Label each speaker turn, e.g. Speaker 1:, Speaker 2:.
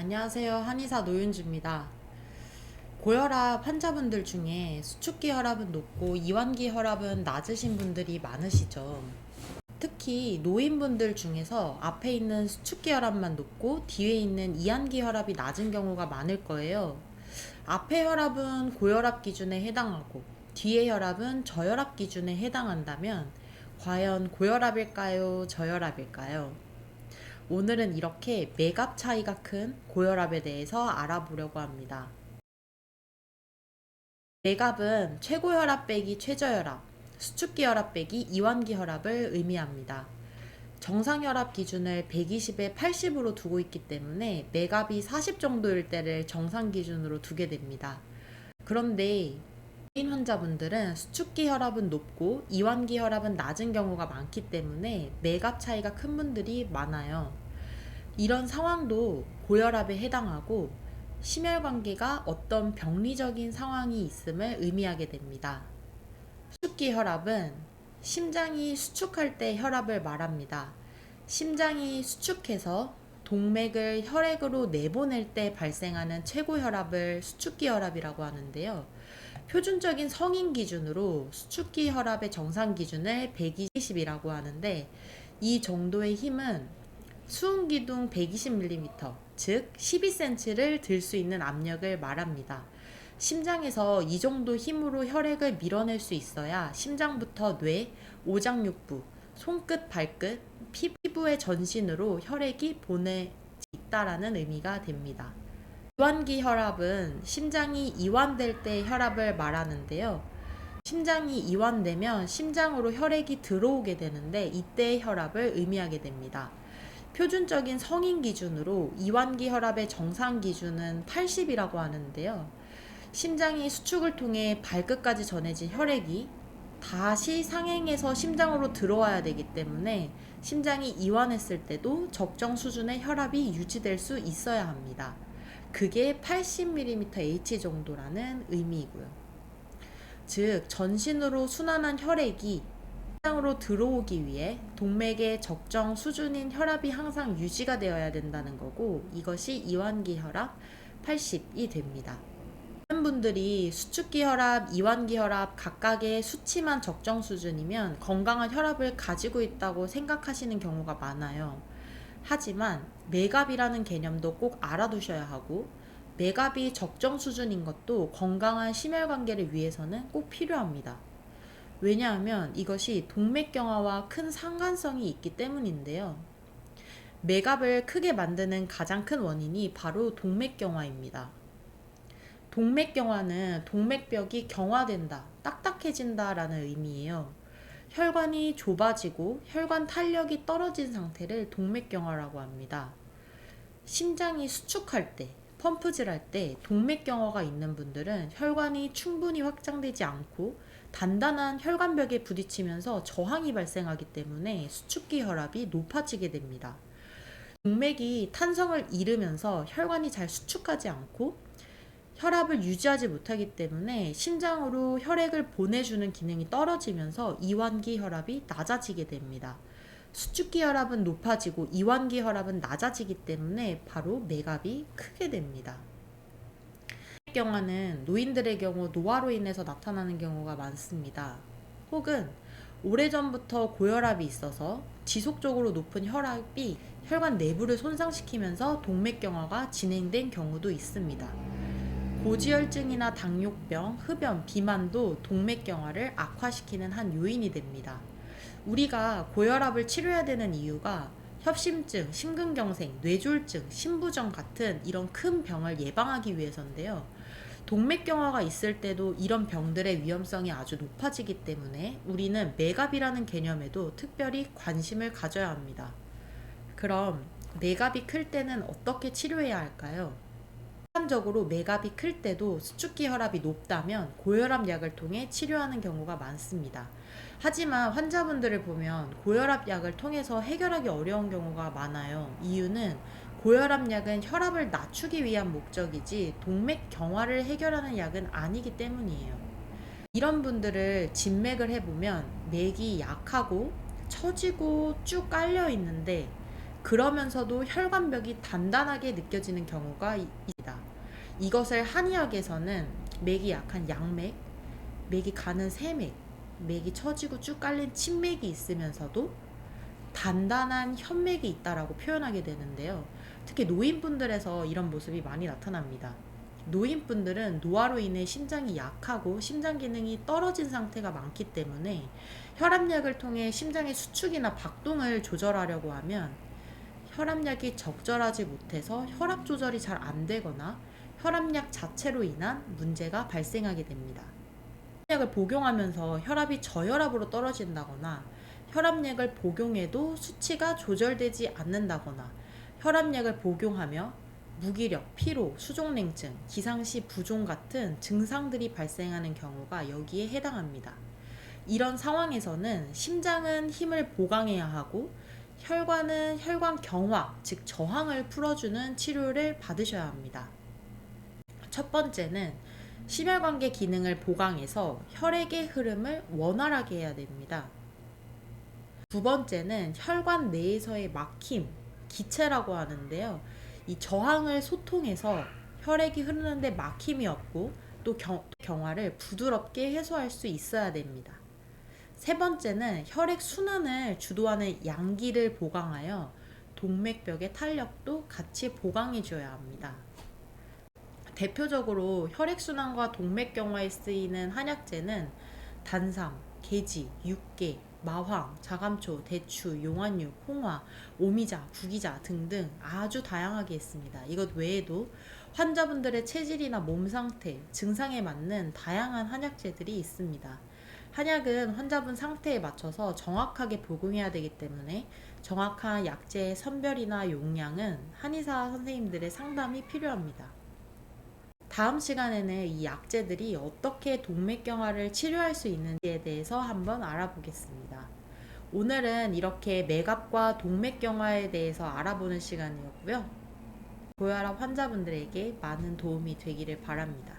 Speaker 1: 안녕하세요. 한의사 노윤주입니다. 고혈압 환자분들 중에 수축기 혈압은 높고 이완기 혈압은 낮으신 분들이 많으시죠. 특히 노인분들 중에서 앞에 있는 수축기 혈압만 높고 뒤에 있는 이완기 혈압이 낮은 경우가 많을 거예요. 앞에 혈압은 고혈압 기준에 해당하고 뒤에 혈압은 저혈압 기준에 해당한다면 과연 고혈압일까요? 저혈압일까요? 오늘은 이렇게 맥압 차이가 큰 고혈압에 대해서 알아보려고 합니다. 맥압은 최고혈압 빼기 최저혈압, 수축기 혈압 빼기 이완기 혈압을 의미합니다. 정상혈압 기준을 120에 80으로 두고 있기 때문에 맥압이 40 정도일 때를 정상 기준으로 두게 됩니다. 그런데 노인 환자분들은 수축기 혈압은 높고 이완기 혈압은 낮은 경우가 많기 때문에 맥압 차이가 큰 분들이 많아요. 이런 상황도 고혈압에 해당하고 심혈관계가 어떤 병리적인 상황이 있음을 의미하게 됩니다. 수축기 혈압은 심장이 수축할 때 혈압을 말합니다. 심장이 수축해서 동맥을 혈액으로 내보낼 때 발생하는 최고 혈압을 수축기 혈압이라고 하는데요. 표준적인 성인 기준으로 수축기 혈압의 정상 기준을 120이라고 하는데 이 정도의 힘은 수은기둥 120mm, 즉 12cm를 들 수 있는 압력을 말합니다. 심장에서 이 정도 힘으로 혈액을 밀어낼 수 있어야 심장부터 뇌, 오장육부, 손끝, 발끝, 피부의 전신으로 혈액이 보내 있다라는 의미가 됩니다. 이완기 혈압은 심장이 이완될 때 혈압을 말하는데요. 심장이 이완되면 심장으로 혈액이 들어오게 되는데 이때의 혈압을 의미하게 됩니다. 표준적인 성인 기준으로 이완기 혈압의 정상 기준은 80이라고 하는데요. 심장이 수축을 통해 발끝까지 전해진 혈액이 다시 상행해서 심장으로 들어와야 되기 때문에 심장이 이완했을 때도 적정 수준의 혈압이 유지될 수 있어야 합니다. 그게 80mmH 정도라는 의미이고요. 즉, 전신으로 순환한 혈액이 심장으로 들어오기 위해 동맥의 적정 수준인 혈압이 항상 유지가 되어야 된다는 거고 이것이 이완기 혈압 80이 됩니다. 많은 분들이 수축기 혈압, 이완기 혈압 각각의 수치만 적정 수준이면 건강한 혈압을 가지고 있다고 생각하시는 경우가 많아요. 하지만 맥압이라는 개념도 꼭 알아두셔야 하고 맥압이 적정 수준인 것도 건강한 심혈관계를 위해서는 꼭 필요합니다. 왜냐하면 이것이 동맥경화와 큰 상관성이 있기 때문인데요. 맥압을 크게 만드는 가장 큰 원인이 바로 동맥경화입니다. 동맥경화는 동맥벽이 경화된다, 딱딱해진다 라는 의미예요. 혈관이 좁아지고 혈관 탄력이 떨어진 상태를 동맥경화라고 합니다. 심장이 수축할 때, 펌프질 할 때 동맥경화가 있는 분들은 혈관이 충분히 확장되지 않고 단단한 혈관벽에 부딪히면서 저항이 발생하기 때문에 수축기 혈압이 높아지게 됩니다. 동맥이 탄성을 잃으면서 혈관이 잘 수축하지 않고 혈압을 유지하지 못하기 때문에 심장으로 혈액을 보내주는 기능이 떨어지면서 이완기 혈압이 낮아지게 됩니다. 수축기 혈압은 높아지고 이완기 혈압은 낮아지기 때문에 바로 맥압이 크게 됩니다. 경화는 노인들의 경우 노화로 인해서 나타나는 경우가 많습니다. 혹은 오래전부터 고혈압이 있어서 지속적으로 높은 혈압이 혈관 내부를 손상시키면서 동맥경화가 진행된 경우도 있습니다. 고지혈증이나 당뇨병, 흡연, 비만도 동맥경화를 악화시키는 한 요인이 됩니다. 우리가 고혈압을 치료해야 되는 이유가 협심증, 심근경색, 뇌졸중, 심부전 같은 이런 큰 병을 예방하기 위해서인데요. 동맥경화가 있을 때도 이런 병들의 위험성이 아주 높아지기 때문에 우리는 맥압이라는 개념에도 특별히 관심을 가져야 합니다. 그럼 맥압이 클 때는 어떻게 치료해야 할까요? 일반적으로 맥압이 클 때도 수축기 혈압이 높다면 고혈압 약을 통해 치료하는 경우가 많습니다. 하지만 환자분들을 보면 고혈압 약을 통해서 해결하기 어려운 경우가 많아요. 이유는 고혈압 약은 혈압을 낮추기 위한 목적이지 동맥 경화를 해결하는 약은 아니기 때문이에요. 이런 분들을 진맥을 해보면 맥이 약하고 처지고 쭉 깔려 있는데 그러면서도 혈관벽이 단단하게 느껴지는 경우가 있다. 이것을 한의학에서는 맥이 약한 양맥, 맥이 가는 세맥, 맥이 처지고 쭉 깔린 침맥이 있으면서도 단단한 현맥이 있다라고 표현하게 되는데요. 특히 노인분들에서 이런 모습이 많이 나타납니다. 노인분들은 노화로 인해 심장이 약하고 심장 기능이 떨어진 상태가 많기 때문에 혈압약을 통해 심장의 수축이나 박동을 조절하려고 하면 혈압약이 적절하지 못해서 혈압 조절이 잘 안 되거나 혈압약 자체로 인한 문제가 발생하게 됩니다. 혈압약을 복용하면서 혈압이 저혈압으로 떨어진다거나 혈압약을 복용해도 수치가 조절되지 않는다거나 혈압약을 복용하며 무기력, 피로, 수족냉증, 기상시 부종 같은 증상들이 발생하는 경우가 여기에 해당합니다. 이런 상황에서는 심장은 힘을 보강해야 하고 혈관은 혈관 경화, 즉 저항을 풀어주는 치료를 받으셔야 합니다. 첫 번째는 심혈관계 기능을 보강해서 혈액의 흐름을 원활하게 해야 됩니다. 두 번째는 혈관 내에서의 막힘, 기체라고 하는데요. 이 저항을 소통해서 혈액이 흐르는데 막힘이 없고 또 경화를 부드럽게 해소할 수 있어야 됩니다. 세 번째는 혈액 순환을 주도하는 양기를 보강하여 동맥벽의 탄력도 같이 보강해 줘야 합니다. 대표적으로 혈액순환과 동맥경화에 쓰이는 한약재는 단삼, 계지, 육개, 마황, 자감초, 대추, 용안육, 홍화, 오미자, 구기자 등등 아주 다양하게 있습니다. 이것 외에도 환자분들의 체질이나 몸 상태, 증상에 맞는 다양한 한약재들이 있습니다. 한약은 환자분 상태에 맞춰서 정확하게 복용해야 되기 때문에 정확한 약재의 선별이나 용량은 한의사 선생님들의 상담이 필요합니다. 다음 시간에는 이 약재들이 어떻게 동맥경화를 치료할 수 있는지에 대해서 한번 알아보겠습니다. 오늘은 이렇게 맥압과 동맥경화에 대해서 알아보는 시간이었고요. 고혈압 환자분들에게 많은 도움이 되기를 바랍니다.